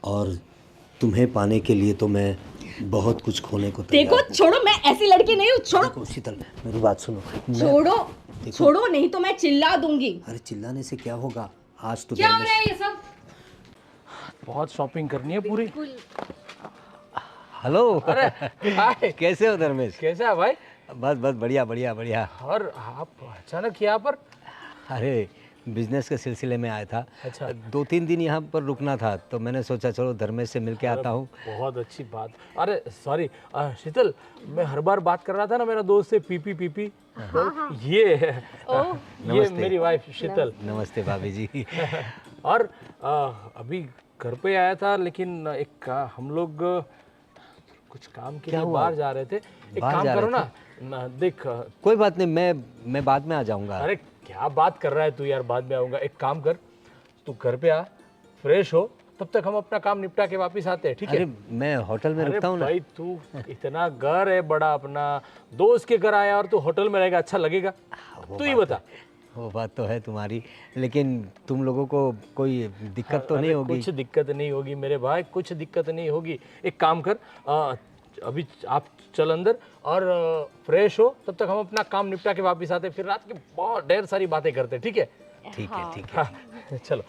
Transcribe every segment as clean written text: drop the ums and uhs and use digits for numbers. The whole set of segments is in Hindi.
और तुम्हें पाने के लिए तो मैं बहुत कुछ खोने को तैयार देखो हूँ। छोड़ो, मैं ऐसी लड़की नहीं हूँ, छोड़ो। देखो शीतल, मेरी बात सुनो। छोड़ो छोड़ो, नहीं तो मैं चिल्ला दूंगी। अरे चिल्लाने से क्या होगा, आज तो क्या हो रहा है ये सब? बहुत शॉपिंग करनी है पूरी। हेलो। अरे हाय, कैसे हो धर्मेश? कैसा है भाई? बस बस बढ़िया बढ़िया बढ़िया। और आप अचानक यहाँ पर? अरे बिजनेस के सिलसिले में आया था। अच्छा। 2-3 दिन यहाँ पर रुकना था तो मैंने सोचा चलो धर्मेश से मिल के आता हूँ। बहुत अच्छी बात। अरे सॉरी शीतल, मैं हर बार बात कर रहा था ना मेरा दोस्त से पीपी पीपी। ये है, ये नमस्ते। मेरी वाइफ शीतल। नमस्ते भाभी जी। और अभी घर पे आया था, लेकिन हम लोग कुछ काम के क्या लिए हुआ? बाहर जा रहे थे। एक बाहर काम जा करो रहे ना, देख। कोई बात नहीं, मैं बाद में आ जाऊँगा। अरे क्या बात कर रहा है तू यार, बाद में आऊंगा। एक काम कर, तू घर पे आ, फ्रेश हो, तब तक हम अपना काम निपटा के वापस आते हैं, ठीक है? अरे मैं होटल में अरे रुकता हूँ ना। भाई तू इतना घर है बड़ा अपना, दोस्त के घर आया और तू होटल में रहेगा, अच्छा लगेगा? तू ही बता। वो बात तो है तुम्हारी, लेकिन तुम लोगों को कोई दिक्कत तो अरे नहीं होगी? कुछ दिक्कत नहीं होगी मेरे भाई, कुछ दिक्कत नहीं होगी। एक काम कर, अभी आप चल अंदर और फ्रेश हो, तब तक हम अपना काम निपटा के वापस आते हैं, फिर रात की बहुत ढेर सारी बातें करते हैं, ठीक है? ठीक है ठीक है। हाँ, चलो।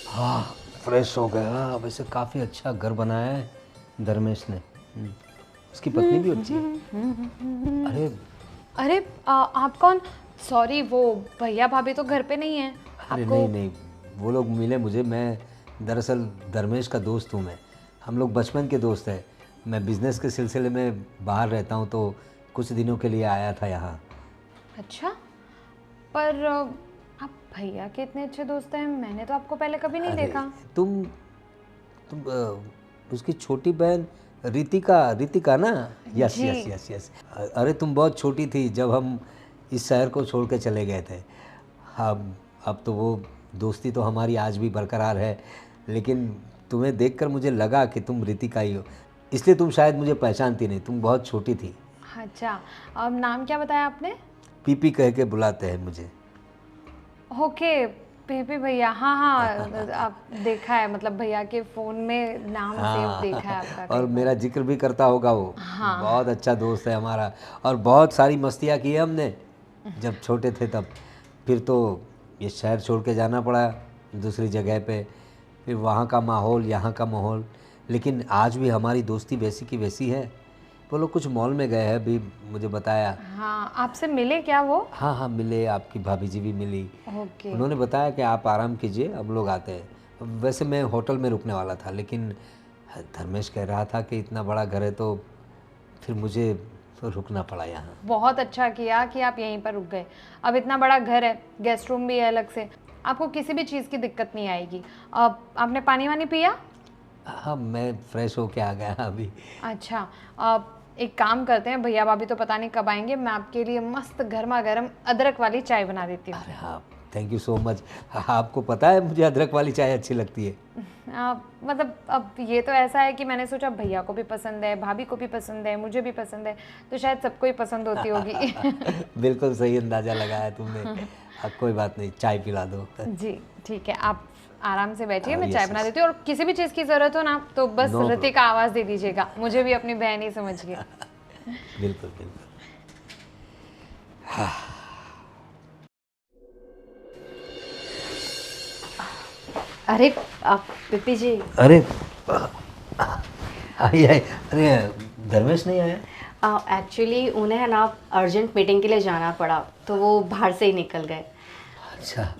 हाँ फ्रेश हो गया। वैसे काफ़ी अच्छा घर बनाया है धर्मेश ने। उसकी पत्नी भी अच्छी है। अरे अरे आप कौन? सॉरी, वो भैया भाभी तो घर पे नहीं है। अरे आपको नहीं नहीं, वो लोग मिले मुझे। मैं दरअसल धर्मेश का दोस्त हूँ। मैं हम लोग बचपन के दोस्त हैं। मैं बिज़नेस के सिलसिले में बाहर रहता हूँ तो कुछ दिनों के लिए आया था यहाँ। अच्छा, पर आप भैया के इतने अच्छे दोस्त हैं, मैंने तो आपको पहले कभी नहीं अरे देखा। तुम उसकी छोटी बहन रितिका ना? यस जी। Yes yes yes. अरे तुम बहुत छोटी थी जब हम इस शहर को छोड़ के चले गए थे। अब तो वो दोस्ती तो हमारी आज भी बरकरार है, लेकिन तुम्हें देखकर मुझे लगा कि तुम रितिका ही हो, इसलिए तुम शायद मुझे पहचानती नहीं। तुम बहुत छोटी थी। अच्छा, अब नाम क्या बताया आपने? पीपी कह के बुलाते हैं मुझे। ओके, पीपी भैया। हाँ हाँ, आप देखा है, मतलब भैया के फ़ोन में नाम सेव देखा है आपका और कई मेरा जिक्र भी करता होगा वो। बहुत अच्छा दोस्त है हमारा, और बहुत सारी मस्तियाँ की है हमने जब छोटे थे तब। फिर तो ये शहर छोड़ के जाना पड़ा दूसरी जगह पे, फिर वहाँ का माहौल, यहाँ का माहौल, लेकिन आज भी हमारी दोस्ती वैसी की वैसी है। वो लोग कुछ मॉल में गए हैं अभी, मुझे बताया। हाँ, आपसे मिले क्या वो? हाँ हाँ मिले, आपकी भाभी जी भी मिली। ओके। उन्होंने बताया कि आप आराम कीजिए, हम लोग आते हैं। वैसे मैं होटल में रुकने वाला था, लेकिन धर्मेश कह रहा था कि इतना बड़ा घर है तो फिर मुझे तो रुकना पड़ा यहाँ। बहुत अच्छा किया कि आप यहीं पर रुक गए। अब इतना बड़ा घर है, गेस्ट रूम भी है अलग से, आपको किसी भी चीज़ की दिक्कत नहीं आएगी। अब आपने पानी वानी पिया? हाँ मैं फ्रेश होके आ गया अभी। अच्छा, अब एक काम करते हैं, भैया भाभी तो पता नहीं कब आएंगे, मैं आपके लिए मस्त गर्मा गर्म अदरक वाली चाय बना देती हूँ। अरे हाँ, थैंक यू सो मच। आपको पता है मुझे अदरक वाली चाय अच्छी लगती है। मतलब अब ये तो ऐसा है कि मैंने सोचा भैया को भी पसंद है, भाभी को भी पसंद है, मुझे भी पसंद है, तो शायद सबको ही पसंद होती होगी। बिल्कुल सही अंदाज़ा लगाया तुमने। अब कोई बात नहीं, चाय पिला दो। जी ठीक है, आप आराम से बैठिए, मैं yes, चाय बना yes. देती हूँ। और किसी भी चीज़ की ज़रूरत हो ना तो बस No ऋतिक का आवाज़ दे दीजिएगा, मुझे भी अपनी बहन ही समझिए। बिल्कुल बिल्कुल। अरे आप पीपी जी। अरे आई आई, अरे धर्मेश नहीं आया? एक्चुअली उन्हें ना अर्जेंट मीटिंग के लिए जाना पड़ा, तो वो बाहर से ही निकल गए। अच्छा।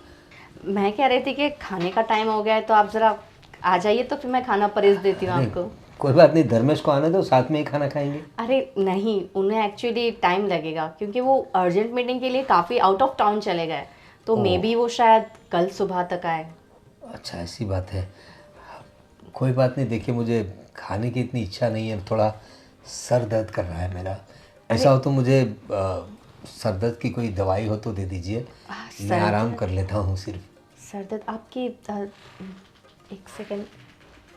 मैं कह रही थी कि खाने का टाइम हो गया है, तो आप ज़रा आ जाइए, तो फिर मैं खाना परोस देती हूँ आपको। कोई बात नहीं, धर्मेश को आने दो, साथ में ही खाना खाएंगे। अरे नहीं, उन्हें एक्चुअली टाइम लगेगा, क्योंकि वो अर्जेंट मीटिंग के लिए काफ़ी आउट ऑफ टाउन चले गए, तो मे बी वो शायद कल सुबह तक आए। अच्छा ऐसी बात है। कोई बात नहीं, देखिए मुझे खाने की इतनी इच्छा नहीं है, थोड़ा सर दर्द कर रहा है मेरा। ऐसा हो तो मुझे सर दर्द की कोई दवाई हो तो दे दीजिए, मैं आराम कर लेता हूँ सिर्फ। सर दर्द आपकी एक सेकेंड।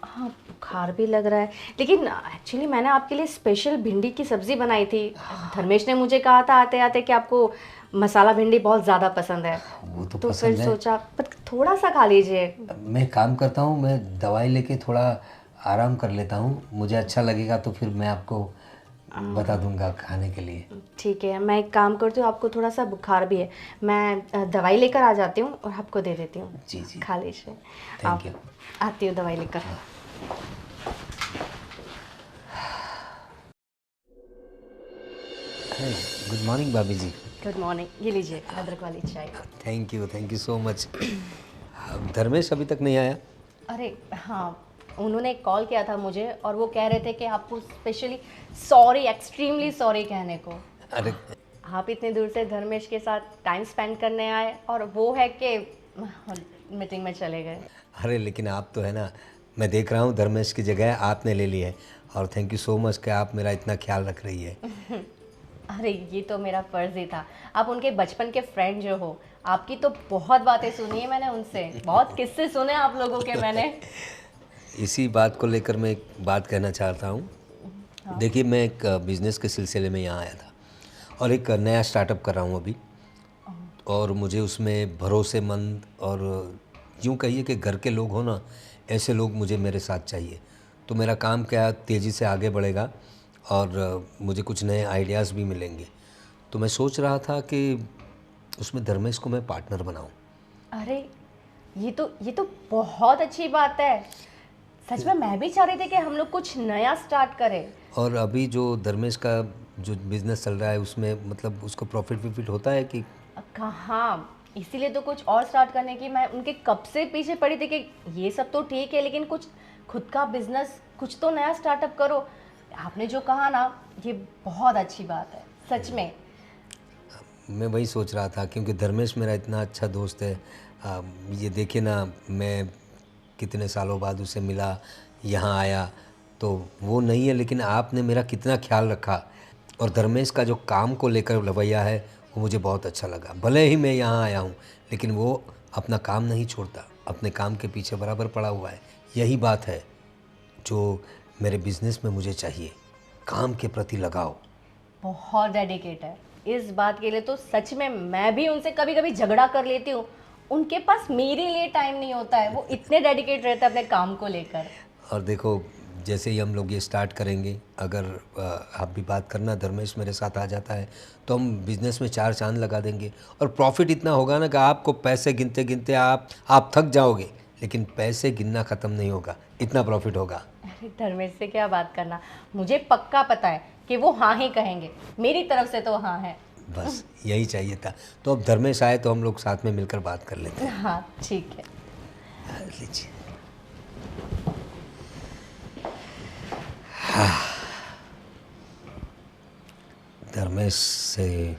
हाँ, बुखार भी लग रहा है, लेकिन एक्चुअली मैंने आपके लिए स्पेशल भिंडी की सब्ज़ी बनाई थी। धर्मेश ने मुझे कहा था आते आते कि आपको मसाला भिंडी बहुत ज़्यादा पसंद है, वो तो फिर पसंद है। सोचा पर थोड़ा सा खा लीजिए। मैं काम करता हूँ, मैं दवाई लेके थोड़ा आराम कर लेता हूँ, मुझे अच्छा लगेगा तो फिर मैं आपको बता दूंगा खाने के लिए। ठीक है, मैं एक काम करती हूँ, आपको थोड़ा सा बुखार भी है, मैं दवाई लेकर आ जाती हूँ और आपको दे देती हूँ। जी जी, खा लीजिए। Thank you. आती हूँ दवाई लेकर। गुड मॉर्निंग भाभी जी। गुड मॉर्निंग, ये लीजिए अदरक वाली चाय। Thank you so much. Dharmesh अभी तक नहीं आया? अरे हाँ, उन्होंने कॉल किया था मुझे और वो कह रहे थे कि आपको स्पेशली सॉरी, एक्सट्रीमली सॉरी कहने को। अरे आप इतने दूर से धर्मेश के साथ टाइम स्पेंड करने आए और वो है कि मीटिंग में चले गए। अरे लेकिन आप तो है ना, मैं देख रहा हूँ धर्मेश की जगह आपने ले ली है, और थैंक यू सो मच कि आप मेरा इतना ख्याल रख रही है। अरे ये तो मेरा फ़र्ज़ ही था, आप उनके बचपन के फ्रेंड जो हो, आपकी तो बहुत बातें सुनी है मैंने उनसे, बहुत किस्से सुने आप लोगों के मैंने। इसी बात को लेकर मैं एक बात कहना चाहता हूँ। देखिए, मैं एक बिज़नेस के सिलसिले में यहाँ आया था और एक नया स्टार्टअप कर रहा हूँ अभी, और मुझे उसमें भरोसेमंद और यूँ कहिए कि घर के लोग हो ना, ऐसे लोग मुझे मेरे साथ चाहिए। तो मेरा काम क्या तेज़ी से आगे बढ़ेगा और मुझे कुछ नए आइडियाज़ भी मिलेंगे। तो मैं सोच रहा था कि उसमें धर्मेश को मैं पार्टनर बनाऊं। अरे ये तो बहुत अच्छी बात है। सच में मैं भी चाह रही थी कि हम लोग कुछ नया स्टार्ट करें। और अभी जो धर्मेश का जो बिज़नेस चल रहा है उसमें मतलब उसको प्रॉफिट होता है कि? कहाँ, इसीलिए तो कुछ और स्टार्ट करने की मैं उनके कब से पीछे पड़ी थी कि ये सब तो ठीक है, लेकिन कुछ खुद का बिजनेस, कुछ तो नया स्टार्टअप करो। आपने जो कहा ना, ये बहुत अच्छी बात है सच में। मैं वही सोच रहा था क्योंकि धर्मेश मेरा इतना अच्छा दोस्त है। ये देखिए ना, मैं कितने सालों बाद उसे मिला, यहाँ आया, तो वो नहीं है, लेकिन आपने मेरा कितना ख्याल रखा। और धर्मेश का जो काम को लेकर रवैया है वो मुझे बहुत अच्छा लगा। भले ही मैं यहाँ आया हूँ, लेकिन वो अपना काम नहीं छोड़ता, अपने काम के पीछे बराबर पड़ा हुआ है। यही बात है जो मेरे बिज़नेस में मुझे चाहिए, काम के प्रति लगाव। बहुत डेडिकेट है इस बात के लिए, तो सच में मैं भी उनसे कभी कभी झगड़ा कर लेती हूँ। उनके पास मेरे लिए टाइम नहीं होता है, वो इतने डेडिकेट रहते हैं अपने काम को लेकर। और देखो, जैसे ही हम लोग ये स्टार्ट करेंगे, अगर आप भी बात करना, धर्मेश मेरे साथ आ जाता है, तो हम बिज़नेस में चार चांद लगा देंगे। और प्रॉफिट इतना होगा ना कि आपको पैसे गिनते गिनते आप थक जाओगे, लेकिन पैसे गिनना ख़त्म नहीं होगा, इतना प्रॉफिट होगा। अरे धर्मेश से क्या बात करना, मुझे पक्का पता है कि वो हाँ ही कहेंगे, मेरी तरफ से तो हाँ है। बस यही चाहिए था। तो अब धर्मेश आए तो हम लोग साथ में मिलकर बात कर लेते हैं। हाँ ठीक है। लीजिए। धर्मेश से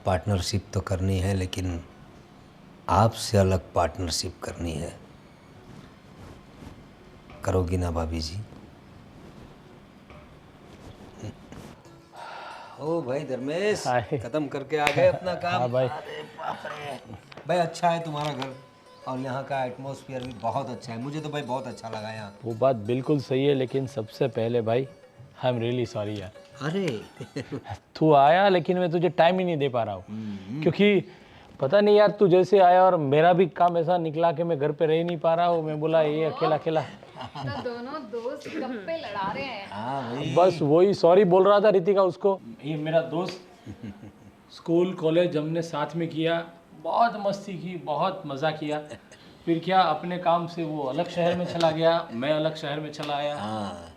पार्टनरशिप तो करनी है, लेकिन आपसे अलग पार्टनरशिप करनी है। करोगी ना भाभी जी? ओ भाई धर्मेश, हाय। खत्म करके आ गए अपना काम। हाँ भाई। अरे बाप रे भाई, अच्छा है तुम्हारा घर, और यहाँ का एटमॉस्फेयर भी बहुत अच्छा है। मुझे तो भाई बहुत अच्छा लगा यहाँ। वो बात बिल्कुल सही है, लेकिन सबसे पहले भाई आई एम रियली सॉरी यार। अरे तू आया लेकिन मैं तुझे टाइम ही नहीं दे पा रहा हूँ, क्योंकि पता नहीं यार, तू जैसे आया और मेरा भी काम ऐसा निकला कि मैं घर पे रह नहीं पा रहा हूँ। मैं बोला ये अकेला अकेला, तो दोनों दोस्त गप्पे लड़ा रहे हैं। हाँ भाई, बस वही सॉरी बोल रहा था रितिका उसको। ये मेरा दोस्त, स्कूल कॉलेज हमने साथ में किया, बहुत मस्ती की, बहुत मज़ा किया। फिर क्या, अपने काम से वो अलग शहर में चला गया, मैं अलग शहर में चला आया।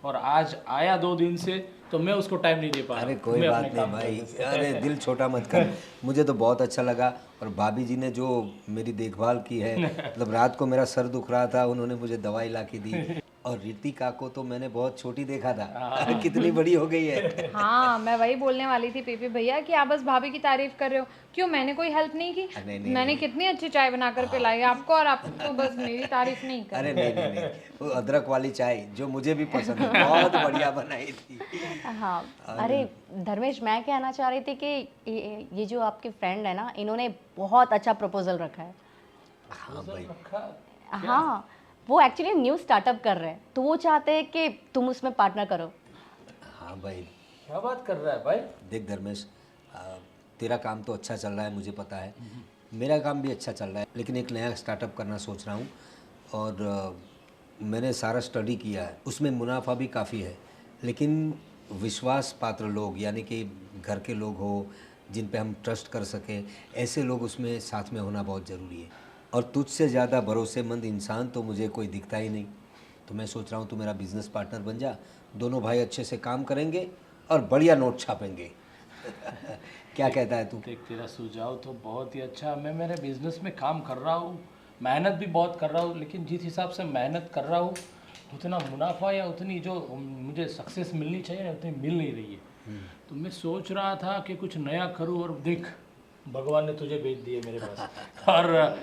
और आज आया 2 दिन से, तो मैं उसको टाइम नहीं दे पा रहा। अरे कोई मैं बात अपने नहीं काम भाई, पे अरे दिल छोटा मत कर। मुझे तो बहुत अच्छा लगा, और भाभी जी ने जो मेरी देखभाल की है, मतलब रात को मेरा सर दुख रहा था, उन्होंने मुझे दवाई ला के दी। और रितिका को तो मैंने बहुत छोटी देखा था, कितनी बड़ी हो गई है। हाँ, मैं वही बोलने वाली थी पीपी भैया कि आप बस भाभी की तारीफ कर रहे हो। क्यों, मैंने कोई हेल्प नहीं की? नहीं, मैंने कितनी अच्छी चाय बनाकर पिलाई आपको, और आप तो बस मेरी तारीफ नहीं कर। अरे नहीं, वो अदरक वाली चाय जो मुझे भी पसंद है, बहुत बढ़िया बनाई थी। हाँ, अरे धर्मेश, मैं कहना चाह रही थी कि ये जो आपके फ्रेंड है ना, इन्होंने बहुत अच्छा प्रपोजल रखा है। हाँ भाई, हाँ, वो एक्चुअली न्यू स्टार्टअप कर रहे हैं, तो वो चाहते हैं कि तुम उसमें पार्टनर करो। हाँ भाई। क्या बात कर रहा है भाई? देख धर्मेश, तेरा काम तो अच्छा चल रहा है, मुझे पता है। मेरा काम भी अच्छा चल रहा है, लेकिन एक नया स्टार्टअप करना सोच रहा हूँ। और मैंने सारा स्टडी किया है, उसमें मुनाफा भी काफ़ी है, लेकिन विश्वास पात्र लोग, यानी कि घर के लोग हो जिन पे हम ट्रस्ट कर सकें, ऐसे लोग उसमें साथ में होना बहुत ज़रूरी है। और तुझसे ज़्यादा भरोसेमंद इंसान तो मुझे कोई दिखता ही नहीं। तो मैं सोच रहा हूँ तू मेरा बिजनेस पार्टनर बन जा, दोनों भाई अच्छे से काम करेंगे और बढ़िया नोट छापेंगे। क्या कहता है तू? देख, तेरा सुझाव तो बहुत ही अच्छा है। मैं मेरे बिजनेस में काम कर रहा हूँ, मेहनत भी बहुत कर रहा हूँ, लेकिन जिस हिसाब से मेहनत कर रहा हूँ उतना मुनाफा या उतनी जो मुझे सक्सेस मिलनी चाहिए ना, उतनी मिल नहीं रही है। तो मैं सोच रहा था कि कुछ नया करूँ, और देख भगवान ने तुझे भेज दिए मेरे पास। और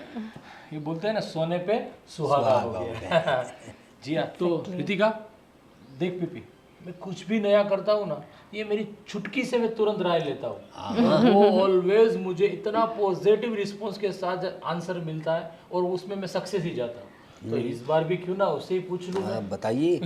ये बोलते हैं ना, सोने पे सुहागा हो गया। जी हाँ। तो रितिका देख पीपी, मैं कुछ भी नया करता हूँ ना, ये मेरी चुटकी से मैं तुरंत राय लेता हूँ। वो ऑलवेज मुझे इतना पॉजिटिव रिस्पॉन्स के साथ आंसर मिलता है, और उसमें मैं सक्सेस ही जाता हूँ। तो इस बार भी क्यों ना उससे ही पूछ लूँ। बताइए।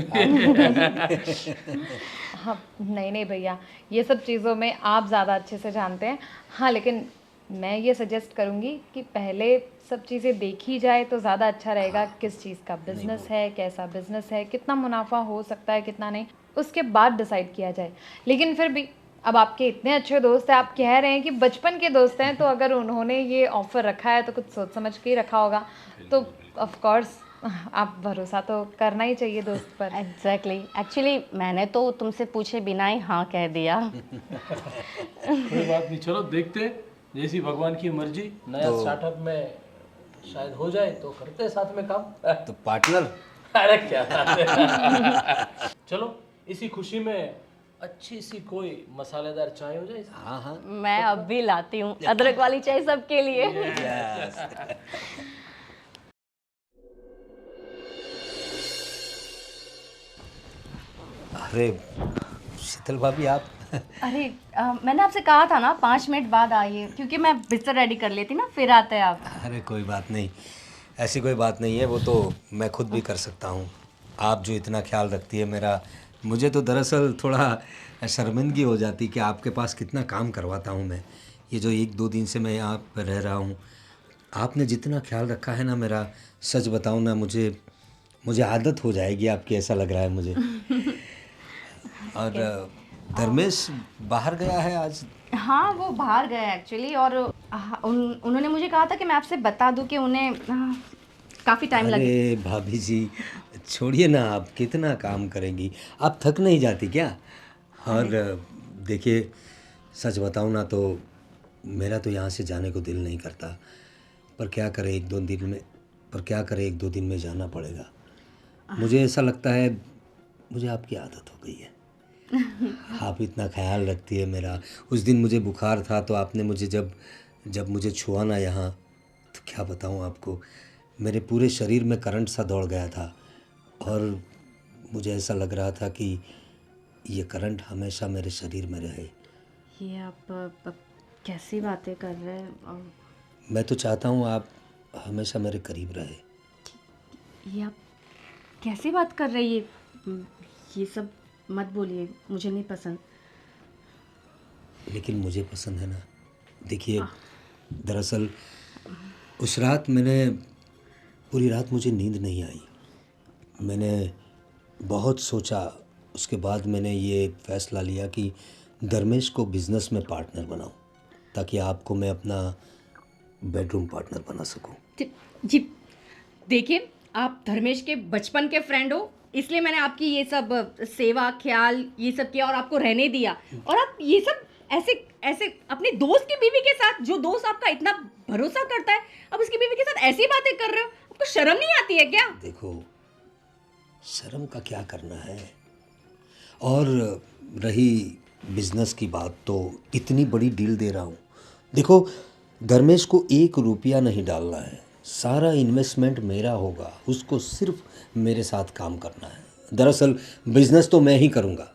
हाँ, नहीं नहीं भैया, ये सब चीज़ों में आप ज़्यादा अच्छे से जानते हैं। हाँ, लेकिन मैं ये सजेस्ट करूँगी कि पहले सब चीज़ें देखी जाए तो ज़्यादा अच्छा रहेगा। किस चीज़ का बिजनेस है, कैसा बिजनेस है, कितना मुनाफा हो सकता है, कितना नहीं, उसके बाद डिसाइड किया जाए। लेकिन फिर भी अब आपके इतने अच्छे दोस्त हैं, आप कह रहे हैं कि बचपन के दोस्त हैं, तो अगर उन्होंने ये ऑफ़र रखा है तो कुछ सोच समझ के ही रखा होगा। तो ऑफ कोर्स आप भरोसा तो करना ही चाहिए दोस्त पर। एग्जैक्टली, एक्चुअली मैंने तो तुमसे पूछे बिना ही हाँ कह दिया। कोई बात नहीं, चलो देखते हैं, जैसी भगवान की मर्जी। नया स्टार्टअप में शायद हो जाए तो करते हैं साथ में काम। तो पार्टनर। अरे क्या बात है। चलो इसी खुशी में अच्छी सी कोई मसालेदार चाय हो जाए। हाँ हाँ। मैं अब भी लाती हूँ अदरक वाली चाय सबके लिए। अरे शीतल भाभी, आप अरे मैंने आपसे कहा था ना 5 मिनट बाद आइए, क्योंकि मैं बिस्तर रेडी कर लेती ना, फिर आते हैं आप। अरे कोई बात नहीं, ऐसी कोई बात नहीं है, वो तो मैं खुद भी कर सकता हूँ। आप जो इतना ख्याल रखती है मेरा, मुझे तो दरअसल थोड़ा शर्मिंदगी हो जाती कि आपके पास कितना काम करवाता हूँ मैं। ये जो 1-2 दिन से मैं यहाँ पर रह रहा हूँ, आपने जितना ख्याल रखा है ना मेरा, सच बताऊँ ना, मुझे आदत हो जाएगी आपकी, ऐसा लग रहा है मुझे। और धर्मेश बाहर गया है आज? हाँ, वो बाहर गए एक्चुअली, और उन्होंने मुझे कहा था कि मैं आपसे बता दूं कि उन्हें काफ़ी टाइम लगे। अरे भाभी जी, छोड़िए ना, आप कितना काम करेंगी, आप थक नहीं जाती क्या? और देखिए, सच बताऊँ ना तो मेरा तो यहाँ से जाने को दिल नहीं करता, पर क्या करें, 1-2 दिन में जाना पड़ेगा। मुझे ऐसा लगता है, मुझे आपकी आदत हो गई है। आप इतना ख्याल रखती है मेरा। उस दिन मुझे बुखार था तो आपने मुझे जब मुझे छुआ ना यहाँ, तो क्या बताऊँ आपको, मेरे पूरे शरीर में करंट सा दौड़ गया था, और मुझे ऐसा लग रहा था कि ये करंट हमेशा मेरे शरीर में रहे। ये आप कैसी बातें कर रहे हैं? मैं तो चाहता हूँ आप हमेशा मेरे करीब रहे। ये आप कैसी बात कर रही है? ये सब मत बोलिए, मुझे नहीं पसंद। लेकिन मुझे पसंद है ना। देखिए, दरअसल उस रात पूरी रात मुझे नींद नहीं आई। मैंने बहुत सोचा, उसके बाद मैंने ये फ़ैसला लिया कि धर्मेश को बिज़नेस में पार्टनर बनाऊं, ताकि आपको मैं अपना बेडरूम पार्टनर बना सकूं। जी देखिए, आप धर्मेश के बचपन के फ्रेंड हो, इसलिए मैंने आपकी ये सब सेवा ख्याल ये सब किया और आपको रहने दिया, और आप ये सब ऐसे अपने दोस्त की बीवी के साथ, जो दोस्त आपका इतना भरोसा करता है, अब उसकी बीवी के साथ ऐसी बातें कर रहे हो। आपको शर्म नहीं आती है क्या? देखो, शर्म का क्या करना है। और रही बिजनेस की बात, तो इतनी बड़ी डील दे रहा हूँ। देखो, धर्मेश को 1 रुपया नहीं डालना है, सारा इन्वेस्टमेंट मेरा होगा, उसको सिर्फ मेरे साथ काम करना है। दरअसल बिजनेस तो मैं ही करूँगा,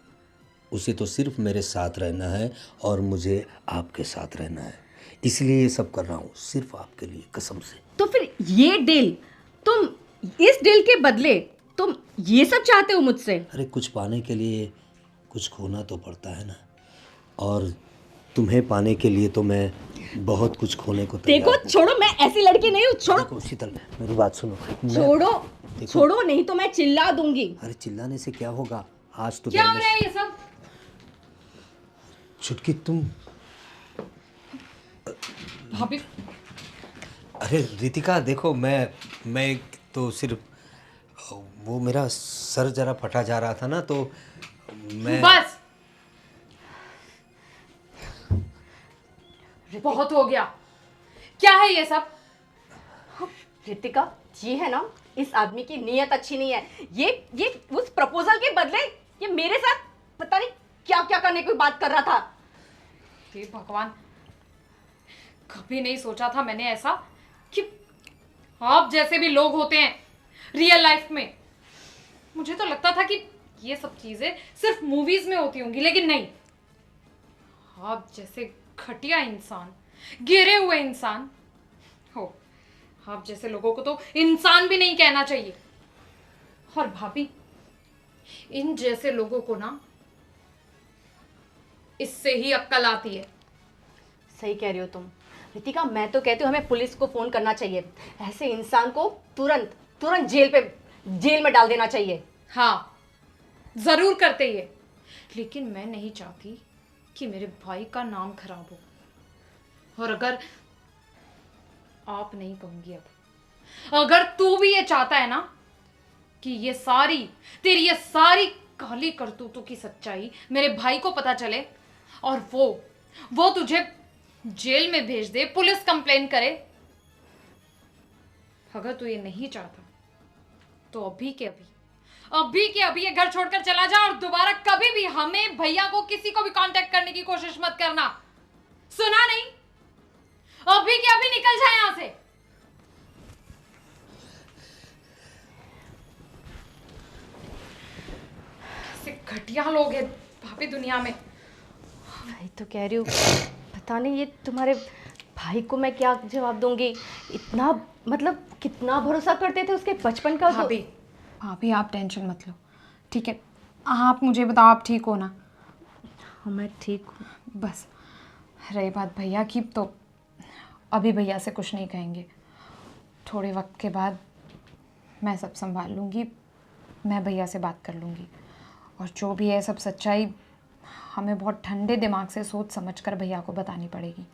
उसे तो सिर्फ मेरे साथ रहना है और मुझे आपके साथ रहना है, इसलिए ये सब कर रहा हूँ सिर्फ आपके लिए, कसम से। तो फिर ये डील तुम इस डील के बदले तुम ये सब चाहते हो मुझसे? अरे कुछ पाने के लिए कुछ खोना तो पड़ता है ना, और तुम्हें पाने के लिए तो मैं बहुत कुछ खोने को तैयार देखो हूँ। छोड़ो, मैं ऐसी लड़की नहीं हूँ, छोड़ो। देखो शीतल, मेरी बात सुनो। छोड़ो देखो। छोड़ो, नहीं तो मैं चिल्ला दूंगी। अरे चिल्लाने से क्या होगा, आज तो क्या घर हो में- रहा है ये सब? छुटकी तुम, भाभी अरे रितिका देखो, मैं तो सिर्फ वो मेरा सर जरा फटा जा रहा था ना, तो मैं बस बहुत हो गया। क्या है ये सब? रितिका, ये है ना, इस आदमी की नीयत अच्छी नहीं है। ये उस प्रपोजल के बदले ये मेरे साथ पता नहीं क्या क्या करने की बात कर रहा था। हे भगवान, कभी नहीं सोचा था मैंने ऐसा कि आप जैसे भी लोग होते हैं रियल लाइफ में। मुझे तो लगता था कि ये सब चीजें सिर्फ मूवीज में होती होंगी, लेकिन नहीं। आप जैसे घटिया इंसान, गिरे हुए इंसान हो, आप जैसे लोगों को तो इंसान भी नहीं कहना चाहिए। और भाभी, इन जैसे लोगों को ना इससे ही अक्ल आती है। सही कह रही हो तुम रितिका, मैं तो कहती हूँ हमें पुलिस को फोन करना चाहिए। ऐसे इंसान को तुरंत तुरंत जेल में डाल देना चाहिए। हाँ, जरूर करते ये, लेकिन मैं नहीं चाहती कि मेरे भाई का नाम खराब हो। और अगर आप नहीं कहूंगी, अब अगर तू भी ये चाहता है ना कि ये सारी तेरी ये सारी काली करतूतों की सच्चाई मेरे भाई को पता चले और वो तुझे जेल में भेज दे, पुलिस कंप्लेन करे, अगर तू ये नहीं चाहता तो अभी के अभी ये घर छोड़कर चला जा और दोबारा कभी भी हमें, भैया को, किसी को भी कांटेक्ट करने की कोशिश मत करना। सुना नहीं? अभी के अभी निकल जाए यहां से। कैसे घटिया लोग हैं भाभी दुनिया में। वही तो कह रही हूँ, पता नहीं ये तुम्हारे भाई को मैं क्या जवाब दूंगी। इतना मतलब कितना भरोसा करते थे उसके बचपन का। तो भाभी आप टेंशन मत लो, ठीक है? आप मुझे बताओ, आप ठीक हो ना? हाँ, मैं ठीक हूँ। बस रही बात भैया की, तो अभी भैया से कुछ नहीं कहेंगे। थोड़े वक्त के बाद मैं सब संभाल लूँगी, मैं भैया से बात कर लूँगी। और जो भी है सब सच्चाई हमें बहुत ठंडे दिमाग से सोच समझ कर भैया को बतानी पड़ेगी।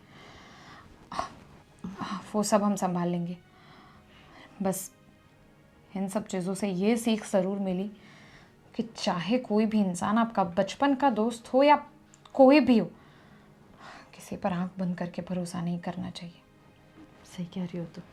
वो सब हम संभाल लेंगे। बस इन सब चीज़ों से ये सीख ज़रूर मिली कि चाहे कोई भी इंसान, आपका बचपन का दोस्त हो या कोई भी हो, किसी पर आंख बंद करके भरोसा नहीं करना चाहिए। सही कह रही हो तुम।